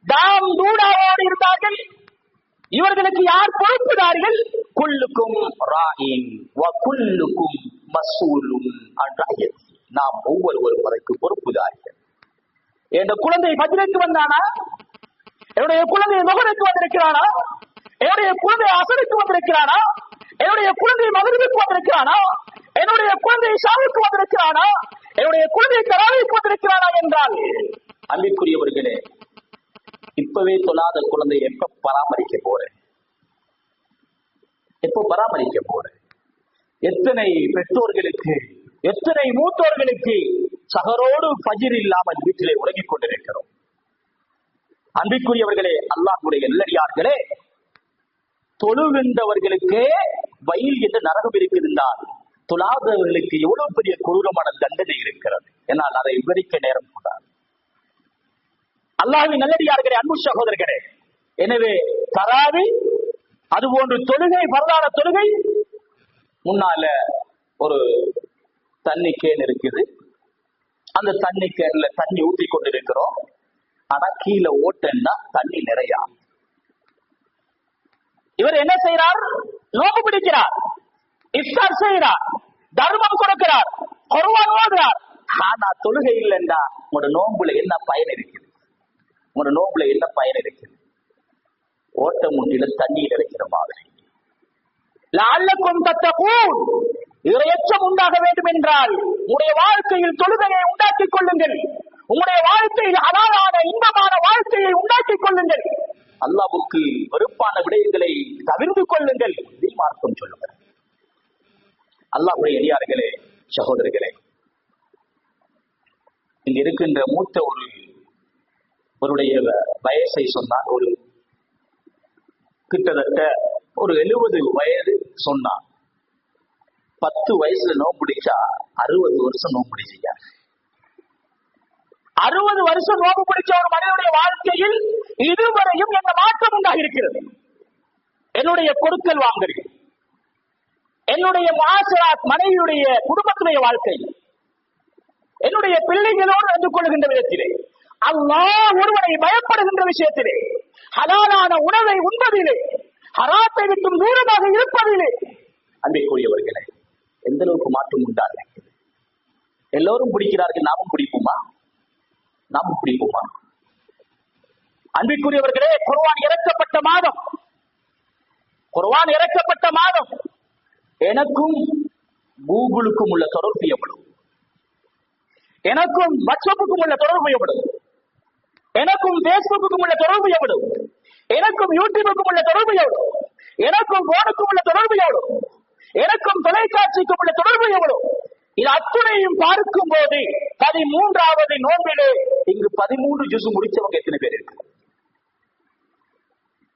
டாம் டூடாவோடு இருந்தார்கள். இவர்களுக்கு யார் பொறுப்புதார்கள்? குல்லுக்கும் ராயின் வ குல்லுக்கும் மஸ்ஊலுன் அன் ரஅயத்தி. நாம் ஒவ்வொருவரும் அதற்கு பொறுப்புதார்கள். என் குழந்தை ஃபஜ்ருக்கு வந்தானா? என்னுடைய குழந்தை லுஹருக்கு வந்திருக்கிறானா? என்னுடைய குழந்தை அஸருக்கு வந்திருக்கிறானா? என்னுடைய குழந்தை மக்ரிபுக்கு வந்திருக்கிறானா? என்னுடைய குழந்தை இஷாவுக்கு வந்திருக்கிறானா? என்னுடைய குழந்தை தராவீஹ்க்கு வந்திருக்கிறானா என்றால், அன்பிற்குரியவர்களே, இப்பவே தொழாத குழந்தை எப்ப பராமரிக்க போறேன்? எப்போ பராமரிக்க போறேன்? எத்தனை பெற்றோர்களுக்கு, எத்தனை மூத்தோர்களுக்கு சஹரோடு ஃபஜ்ர் இல்லாமல் வீட்டிலே உறங்கிக் கொண்டிருக்கிறோம். அன்பிற்குரியவர்களே, அல்லாஹ்வுடைய நல்லடியார்களே, தொழுகின்றவர்களுக்கு வயல் என்று நரகம் இருக்குதுன்றால் தொழாதவர்களுக்கு எவ்வளவு பெரிய கொடூரமான தண்டனை இருக்கிறது. என்னால் அதை விவரிக்க நேரம் கூடாது. அல்லாஹ்வின் நல்லடியார்களே, அன்பு சகோதரர்களே, எனவே தராவீஹ் அதுபோன்று தொழுகை, பரதான தொழுகை, முன்னால ஒரு தண்ணி கேன் இருக்குது, அந்த தண்ணி கேன்ல தண்ணி ஊற்றி கொண்டிருக்கிறோம். ஆனா கீழே ஓட்டன்னா தண்ணி நிறையா. இவர் என்ன செய்யறார்? நோம்பு பிடிக்கிறார், இஃப்தார் செய்கிறார், தர்மம் கொடுக்கிறார், குர்ஆன் ஓதுறார். ஆனா தொழுகை இல்லைன்னா உங்களோட நோம்புல என்ன பயன் இருக்குது? உங்களோட நோம்புல என்ன பயன் இருக்குது? ஓட்ட முட்டில தண்ணீர் இருக்கிற மாதிரி. லஅல்லக்கும் தத்தகூன், இறையச்சம் உண்டாக வேண்டும் என்றால் உங்களுடைய வாழ்க்கையில் தொழுகையை உண்டாக்கிக் கொள்ளுங்கள். உங்களுடைய வாழ்க்கையில் ஹலாலான இன்பமான வாழ்க்கையை உண்டாக்கிக் கொள்ளுங்கள். அல்லாஹ்வுக்கு வெறுப்பான விடயங்களை தவிர்த்து கொள்ளுங்கள். மார்க்கம் சொல்லுங்கள். அல்லாஹ்வுடைய அடியார்களே, சகோதரர்களே, இங்க இருக்கின்ற மூத்த ஒருடைய வயசை சொன்னான். ஒரு கிட்டத்தட்ட ஒரு 70 வயது சொன்னான். 10 வயசுல நோம்பு பிடிச்சா 60 வருஷம் நோம்பு பிடிச்சியா? 60 வருஷம் நோம்பு பிடிச்ச ஒரு மனிதனுடைய வாழ்க்கையில் இதுவரையும் என்ன மாற்றம் உண்டாகி இருக்கிறது? என்னுடைய கொடுக்கல் வாங்கல், என்னுடைய முஆஷராத், மனைவியுடைய குடும்பத்துடைய வாழ்க்கை, என்னுடைய பிள்ளைகளோடு நடந்து கொள்கின்ற விதத்திலே, அல்லாஹ் ஒருவனை பயப்படுகின்ற விஷயத்திலே, ஹலாலான உணவை உண்பதிலே, ஹராத்தை விட்டும் தூரமாக இருப்பதிலே, அன்பிற்குரியவர்களே, எந்த அளவுக்கு மாற்றம் உண்டாக? எல்லோரும் பிடிக்கிறார்கள், நாமும் பிடிப்போமா? நாமும் பிடிப்போமா? அன்பிற்குரியவர்களே, குர்ஆன் இறக்கப்பட்ட மாதம், குர்ஆன் இறக்கப்பட்ட மாதம். எனக்கும் கூகுளுக்கும் உள்ள தொடர்பு எவ்வளவு? எனக்கும் வாட்ஸ்அப்புக்கும் உள்ள தொடர்பு எவ்வளவு? எனக்கும் பேஸ்புக்கும் உள்ள தொடர்பு எவ்வளவு? எனக்கும் யூடியூபுக்கும் உள்ள தொடர்பு எவ்வளவு? எனக்கும் போனுக்கும் உள்ள தொடர்பு எவ்வளவு? எனக்கும் தொலைக்காட்சிக்கும் உள்ள தொடர்பு எவ்வளவு? இது அத்துணையும் பார்க்கும் போது 13வது நோன்பிலே இங்கு 13 ஜுஸ் முடித்தவங்க எத்தனை பேர் இருக்கு?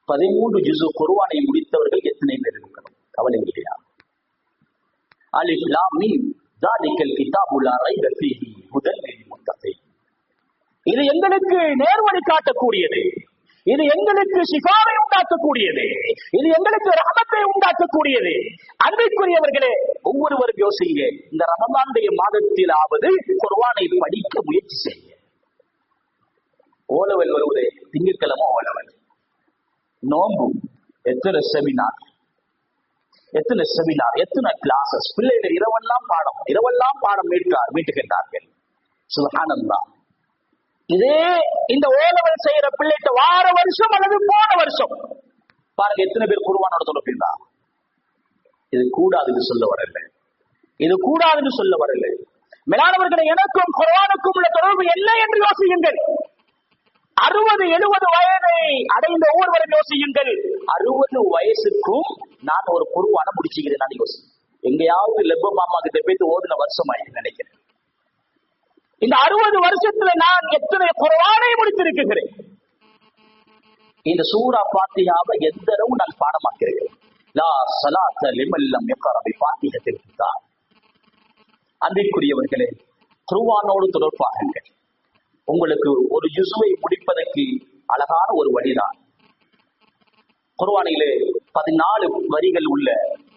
13 ஜுஸ் குர்ஆனை முடித்தவர்கள் எத்தனை பேர் இருக்கிறோம்? கவலை இல்லையா? அலிஃப் லாம் மீம் ஸாலிகல் கிதாபு லா ரைப ஃபீஹி ஹுதல் லில் முத்தகீன். இது எங்களுக்கு நேர்வழி காட்டக்கூடியது, இது எங்களுக்கு ஷிஃபாவை உண்டாக்கக்கூடியது, இது எங்களுக்கு ரஹமத்தை உண்டாக்கக்கூடியது. அன்பிற்குரியவர்களே, ஒவ்வொருவரும் யோசிங்க, இந்த ரமலானுடைய மாதத்திலாவது குர்ஆனை படிக்க முயற்சி செய்ய. ஓலவல் வருவதே திங்கட்கிழமை ஓலவல், நோன்பு, எத்தனை செமினார், எத்தனை செமினார், எத்தனை கிளாஸஸ், பிள்ளைகள் இரவெல்லாம் பாடம் மீட்டுகின்றார்கள். சுப்ஹானல்லாஹ். இதே இந்த ஓலவல் செய்யற பிள்ளைகிட்ட வார வருஷம் அல்லது போன வருஷம் பாருங்க எத்தனை பேர் குர்ஆனோட தொடர்பு இருந்தா. இது கூடாதுன்னு சொல்ல வரல, இது கூடாதுன்னு சொல்ல வரல. மேலானவர்களை, எனக்கும் குர்ஆனுக்கும் உள்ள தொடர்பு என்ன என்று யோசியுங்கள். 60-70 வயதை அடைந்த ஒவ்வொருவரும் யோசியுங்கள். 60 வயசுக்கும் நான் ஒரு குர்ஆனை முடிச்சுக்கிறேன். நான் யோசி, எங்கேயாவது லெப்ப மாமா கிட்ட போயிட்டு ஓதுன வருஷம் ஆயிடுன்னு நினைக்கிறேன். இந்த 60 வருஷத்துல நான் எத்தனை குர்ஆனை முடித்திருக்கிறேன்? இந்த சூரா ஃபாத்திஹாவை எந்த அளவு நான் பாடமாக்கிறேன், லா ஸலாத்த லிமன் லம் யக்ரா பிஃபாத்திஹத்தில் கிதாப். அன்பிற்குரியவர்களே, குர்ஆனோடு தொடர்பாகுங்கள். உங்களுக்கு ஒரு ஜுஸுவை முடிப்பதற்கு அழகான ஒரு வழிதான். குர்ஆனிலே 14 வரிகள் உள்ள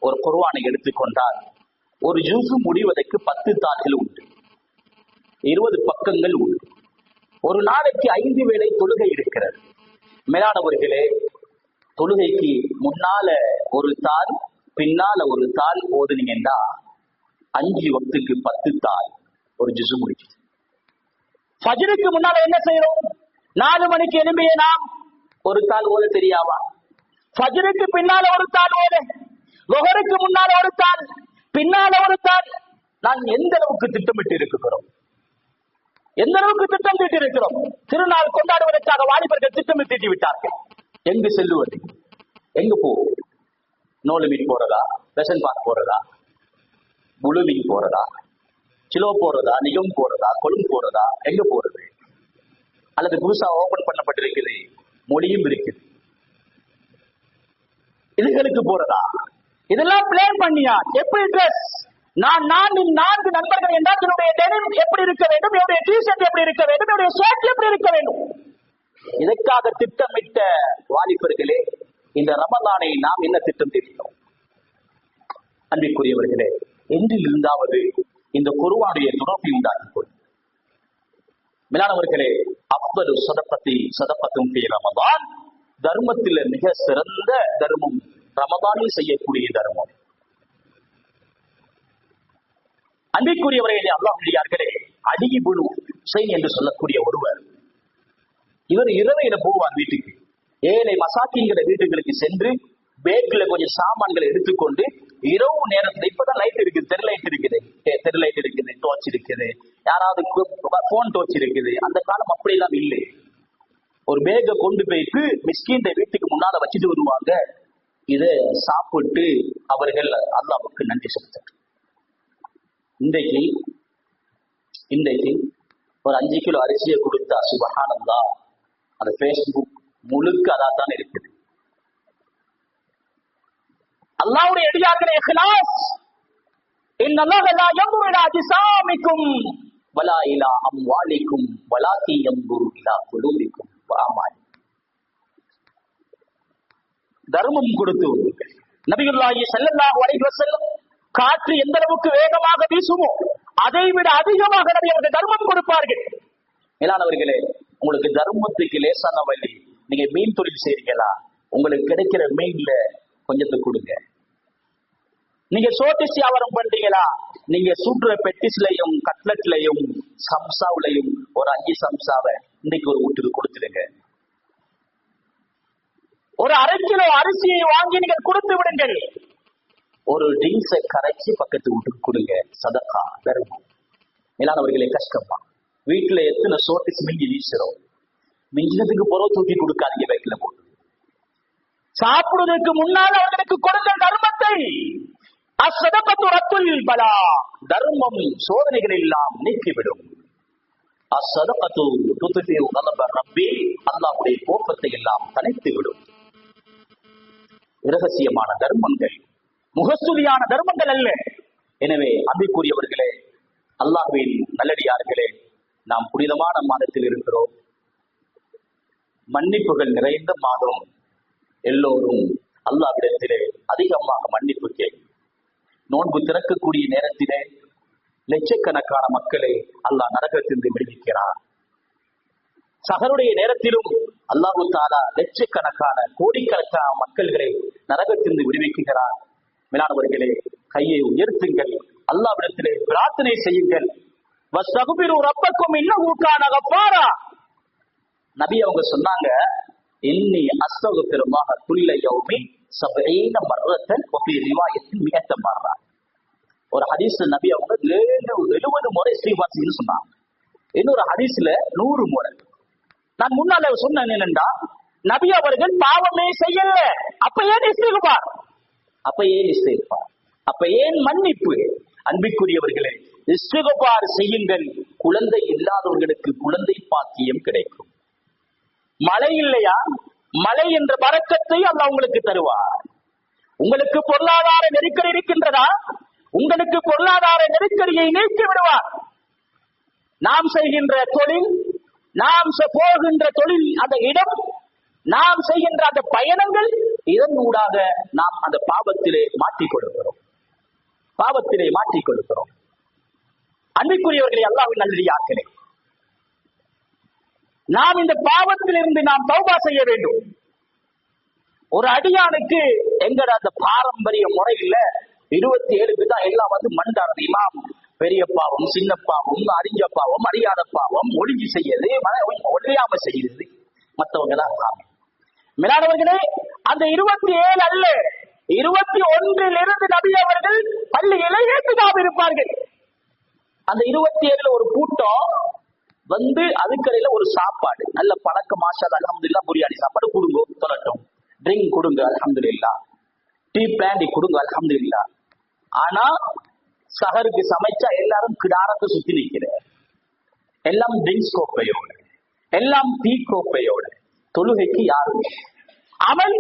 ஒரு குர்ஆனை எடுத்துக்கொண்டால் ஒரு ஜுஸு முடிவதற்கு 10 தாள்கள் உண்டு, 20 பக்கங்கள் உண்டு. ஒரு நாளைக்கு 5 வேளை தொழுகை இருக்கிறது. மேலானவர்களே, தொழுகைக்கு முன்னால ஒரு தாள், பின்னால ஒரு தாள் ஓதுனீங்கன்னா 5 வக்துக்கு 10 தாள் ஒரு ஜுஸு முடிக்குது. ஃபஜ்ருக்கு முன்னால என்ன செய்யறோம்? 4 மணிக்கு எழும்பிய நாம் ஒரு தாள் ஓத தெரியாவா? ஃபஜ்ருக்கு பின்னால ஒரு தாள் ஓத, லுஹருக்கு முன்னால ஒரு தாள், பின்னால ஒரு தாள். நான் எந்த அளவுக்கு திட்டமிட்டு இருக்கிறோம், எந்த அளவுக்கு திட்டம் தீட்டி இருக்கிறோம். திருநாள் கொண்டாடுவதற்காக வாலிபர்கள் திட்டமிட்டு தீட்டி விட்டார்கள். எங்கு செல்லுவது? எங்க போ? நோ லிமிட் போறதா, வெசன் பார்க் போறதா, புளுவிங் போறதா, சிலோ போறதா, நிகம் போறதா, கொழும்பு போறதா, எங்க போறது? அல்லது புதுசா ஓபன் பண்ணப்பட்டிருக்குது, மொழியும் இருக்குது, இதுகளுக்கு போறதா? இதெல்லாம் பிளான் பண்ணியா? எப்படி ட்ரெஸ்? நான் 4 நண்பர்கள் என்றால் என்னுடைய டெனிம் எப்படி இருக்க வேண்டும், என்னுடைய டிஷர்ட் எப்படி இருக்க வேண்டும், என்னுடைய ஷர்ட் எப்படி இருக்க வேண்டும்? இதற்காக திட்டமிட்ட வாலிபர்களே, இந்த ரமலானை நாம் என்ன திட்டம் தீட்டினோம்? அன்பிற்குரியவர்களே, என்றில் இருந்தாவது இந்த குர்ஆனுடைய தொடர்பை உண்டாக்கிக் கொள்ளும். மேலானவர்களே, அஃதலு ஸதகத்தும் ஃபீ ரமதான், தர்மத்தில் மிக சிறந்த தர்மம் ரமதானில் செய்யக்கூடிய தர்மம். அன்பிற்குரியவர்களே, அல்லாஹ்வியார்களே, அடியிபுனு ஹுசைன் என்று சொல்லக்கூடிய ஒருவர், இவர் இரவையில போவார் வீட்டுக்கு. ஏழை மசாக்கின்கிற வீட்டுகளுக்கு சென்று பேக்ல கொஞ்சம் சாமான்களை எடுத்துக்கொண்டு இரவு நேரத்துல, இப்பதான் லைட் இருக்குது, தெரு லைட் இருக்குது, டோர்ச் இருக்குது, யாராவது போன் டோர்ச் இருக்குது. அந்த காலம் அப்படியெல்லாம் இல்லை. ஒரு பேக்கை கொண்டு போயிட்டு மிஸ்கின் வீட்டுக்கு முன்னால வச்சுட்டு வருவாங்க. இதை சாப்பிட்டு அவர்கள் அல்லாஹ்வுக்கு நன்றி செலுத்த. இன்றைக்கு ஒரு 5 கிலோ அரிசியை கொடுத்தா சுப்ஹானல்லாஹ், அந்த பேஸ்புக் முழுக்க அதான் இருக்குது. அல்லாஹ்வுடைய அடியார்களே, இக்லாஸ். இன்னல்லாஹ லா யன்துரு இலா அஜ்சாமிக்கும் வலா இலா அம்வாலிக்கும் வலாக்கின் யன்துரு இலா குலூபிக்கும் வ அமாலிக்கும். தர்மம் கொடுத்து நபியுல்லாஹி ஸல்லல்லாஹு அலைஹி வஸல்லம், காற்று எந்த அளவுக்கு வேகமாக வீசுமோ அதை விட அதிகமாக நபி அவர்கள் தர்மம் கொடுப்பார்கள். மேலானவர்களே, உங்களுக்கு தர்மத்துக்கு லேசான வழி. நீங்க மீன் தொழில் செய்றீங்களா? உங்களுக்கு கிடைக்கிற மீன்ல கொஞ்சத்தை கொடுங்க. நீங்க சோட்டிஸ் வியாபாரம் பண்றீங்களா? நீங்க சுடுற பெட்டிஸ்லயும் கட்லெட்லயும் சம்சாவிலையும் ஒரு 5 சம்சாவை இன்னைக்கு ஒரு வீட்டுக்கு கொடுத்துடுங்க. ஒரு 1/2 கிலோ அரிசியை வாங்கி நீங்கள் கொடுத்து விடுங்கள். ஒரு ட்ரிங்க்ஸை கரைச்சி பக்கத்து வீட்டுக்கு கொடுங்க. சதகா, தர்மம். மேலானவர்களே, கஷ்டமா? வீட்டுல எத்தனை சோட்டிஸ் மிஞ்சி வீசுறோம். மிஞ்சினதுக்கு பொறவு தூக்கி கொடுக்காதீங்க, பேக்கில போட்டு. சாப்பிடுவதற்கு முன்னால் அவர்களுக்கு கொடுத்த தர்மத்தை. அஸ்ஸதகத்து ரத்துல் பலா, தர்மம் சோதனைகள் எல்லாம் நீக்கிவிடும். அஸ்ஸதகத்து துத்ஃபிஉ கலப ரப்பி, அல்லாஹ்வுடைய கோபத்தை எல்லாம் தணித்து விடும். இரகசியமான தர்மங்கள், முகஸ்துதியான தர்மங்கள் அல்ல. எனவே அன்பிற்குரியவர்களே, அல்லாஹ்வின் நல்லடியார்களே, நாம் புனிதமான மாதத்தில் இருக்கிறோம். மன்னிப்புகள் நிறைந்த மாதம். எல்லோரும் அல்லாஹ்விடத்திலே அதிகமாக மன்னிப்பு கேட்கும். நோன்பு திறக்கக்கூடிய நேரத்திலே லட்சக்கணக்கான மக்களை அல்லாஹ் நரகத்திலிருந்து விடுவிக்கிறார். சஹருடைய நேரத்திலும் அல்லாஹு தஆலா லட்சக்கணக்கான கோடிக்கணக்கான மக்கள்களை நரகத்திலிருந்து விடுவிக்கிறார். மேலானவர்களே, கையை உயர்த்துங்கள், அல்லாஹ்விடத்திலே பிரார்த்தனை செய்யுங்கள். வஸ்தக்பிரு ரப்பக்கும் இன்னஹு கான கஃபாரா. நபி அவங்க சொன்னாங்க, இன்னி அஸ்தக்பிருல்லாஹ குல்ல யௌமி 70 மர்ரத்தன் வஃபீ ரிவாயத்தின் 100 மர்ரா. ஒரு ஹதீஸ்ல நபி அவங்க 70 முறை இஸ்திக்ஃபார் செய்யணும்னு சொன்னாங்க. இன்னொரு ஹதீஸ்ல 100 முறை. நான் முன்னால சொன்னேன் என்னன்னா, நபி அவர்கள் பாவமே செய்யல, அப்ப ஏன் இஸ்திக்ஃபார்? அப்ப ஏன் மன்னிப்பு? அன்பிற்குரியவர்களே, இஸ்திக்ஃபார் செய்யுங்கள். குழந்தை இல்லாதவர்களுக்கு குழந்தை பாக்கியம் கிடைக்கும். மழை இல்லையா? மழை என்ற பரக்கத்தை அல்லாஹ் உங்களுக்கு தருவார். உங்களுக்கு பொருளாதார நெருக்கடி இருக்கின்றதா? உங்களுக்கு பொருளாதார நெருக்கடியை நீக்கி விடுவார். நாம் செய்கின்ற தொழில், நாம் போகின்ற தொழில், அந்த இடம், நாம் செய்கின்ற அந்த பயணங்கள், இதன் ஊடாக நாம் அந்த பாவத்திலே மாற்றிக் கொடுக்கிறோம். பாவத்திலே மாற்றிக் கொடுக்கிறோம். அன்பிற்குரியவர்களே, அல்லாஹ்வின் நல்லடியார்களே, நாம் இந்த பாவத்திலிருந்து நாம் தௌபா செய்ய வேண்டும். ஒரு அடியானுக்கு எங்கட அந்த பாரம்பரிய முறையில 27க்கு தான் எல்லாம் மண்டாரது. இமாம் பெரிய பாவம், சின்ன பாவம், அறிஞ்ச பாவம், அறியாத பாவம், ஒளிஞ்சு செய்யறது, ஒழியாம செய்யறது, மற்றவங்க தான். மேலானவர்களே, அந்த 27 அல்ல, 21 நபி அவர்கள் பள்ளியிலே ஏற்றுக்காம இருப்பார்கள். அந்த 27 ஒரு கூட்டம் அதுக்கடையில ஒரு சாப்பாடு, நல்ல பழக்க மாஷா அல்ஹம்துலில்லாஹ், பிரியாணி சாப்பாடு கொடுங்க, சொல்லட்டும், ட்ரிங்க் கொடுங்க, அல்ஹம்துலில்லாஹ், டீ பிளாண்டி கொடுங்க, அல்ஹம்துலில்லாஹ். ஆனா சஹருக்கு சமைச்சா எல்லாரும் கிடாரத்தை சுத்தி நிக்கிற, எல்லாம் ட்ரிங்க்ஸ் கோப்பையோட, எல்லாம் டீ கோப்பையோட. தொழுகைக்கு யாரும் அமல்,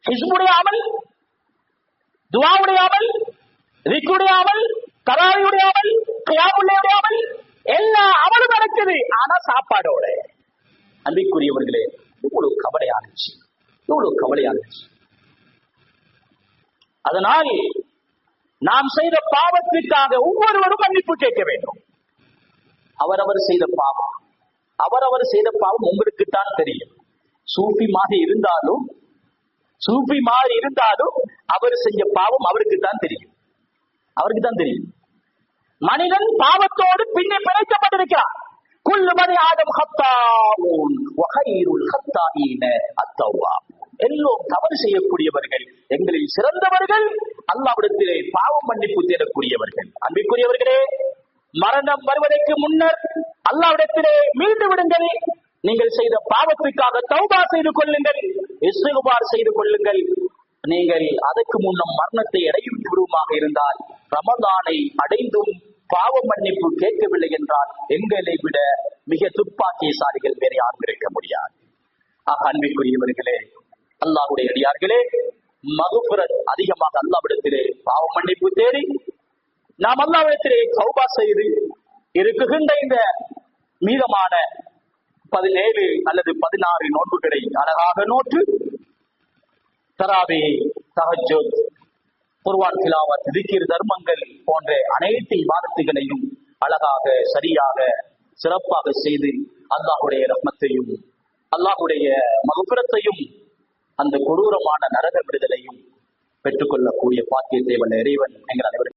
ஹிஸ்புடைய அமல், துஆவுடைய அமல், ரிக்குடைய அமல், தராவியுடைய அமல், கியாமுல்லையுடைய அமல், எல்லா அமலும் நடக்குது. ஆனா சாப்பாடோட. அன்பிற்குரியவர்களே, இவ்வளவு கவலையானுச்சு, இவ்வளவு கவலையானுச்சு. அதனால் நாம் செய்த பாவத்திற்காக ஒவ்வொருவரும் மன்னிப்பு கேட்க வேண்டும். அவரவர் செய்த பாவம், அவரவர் செய்த பாவம் உங்களுக்குத்தான் தெரியும். சூஃபி மாதிரி இருந்தாலும் அவர் செஞ்ச பாவம் அவருக்கு தான் தெரியும், அவருக்கு தான் தெரியும். மனிதன் பாவத்தோடு பின்னே பிணைக்கப்பட்டிருக்கிறார். குல்லு பனி ஆதம் ஹத்தாஊன் வ கைருல் ஹத்தாஈன அத்தவ்வாப். எல்லோரும் தவறு செய்யக்கூடியவர்கள், எங்களில் சிறந்தவர்கள் அல்லாஹ்விடத்திலே பாவம் மன்னிப்பு தேடக்கூடியவர்கள். அன்பிற்குரியவர்களே, மரணம் வருவதற்கு முன்னர் அல்லாஹ்விடத்திலே மீண்டு விடுங்கள். நீங்கள் செய்த பாவத்துக்காக தௌபா செய்து கொள்ளுங்கள், இஸ்திக்பார் செய்து கொள்ளுங்கள். நீங்கள் அதற்கு முன்னம் மரணத்தை அடைந்து விடுவதாக இருந்தால், ரமதானை அடைந்தும் பாவ மன்னிப்பு கேட்கவில்லை என்றால், எங்களை விட மிக துப்பாக்கியசாலிகள் வேற யாரும் இருக்க முடியாது. அன்பிற்குரியவர்களே, அல்லாஹ்வுடைய அடியார்களே, மக்ஃபிரத் அதிகமாக அல்லாஹ்விடத்திலே பாவ மன்னிப்பு தேடி நாம் அல்லாஹ்விடத்திலே தௌபா செய்து இருக்குகின்ற இந்த மீதமான 17 அல்லது 16 நோன்புகளை அழகாக நோற்று, தராவி, தஹஜ்ஜுத், குர்ஆன் திலாவத், திக்ர், தர்மங்கள் போன்ற அனைத்து இபாதத்துகளையும் அழகாக, சரியாக, சிறப்பாக செய்து அல்லாஹ்வுடைய ரஹ்மத்தையும் அல்லாஹ்வுடைய மக்ஃபிரத்தையும் அந்த கொடூரமான நரக விடுதலையும் பெற்றுக்கொள்ளக்கூடிய பாக்கியத்தை வல்ல இறைவன் எங்கள் அனைவருக்கும்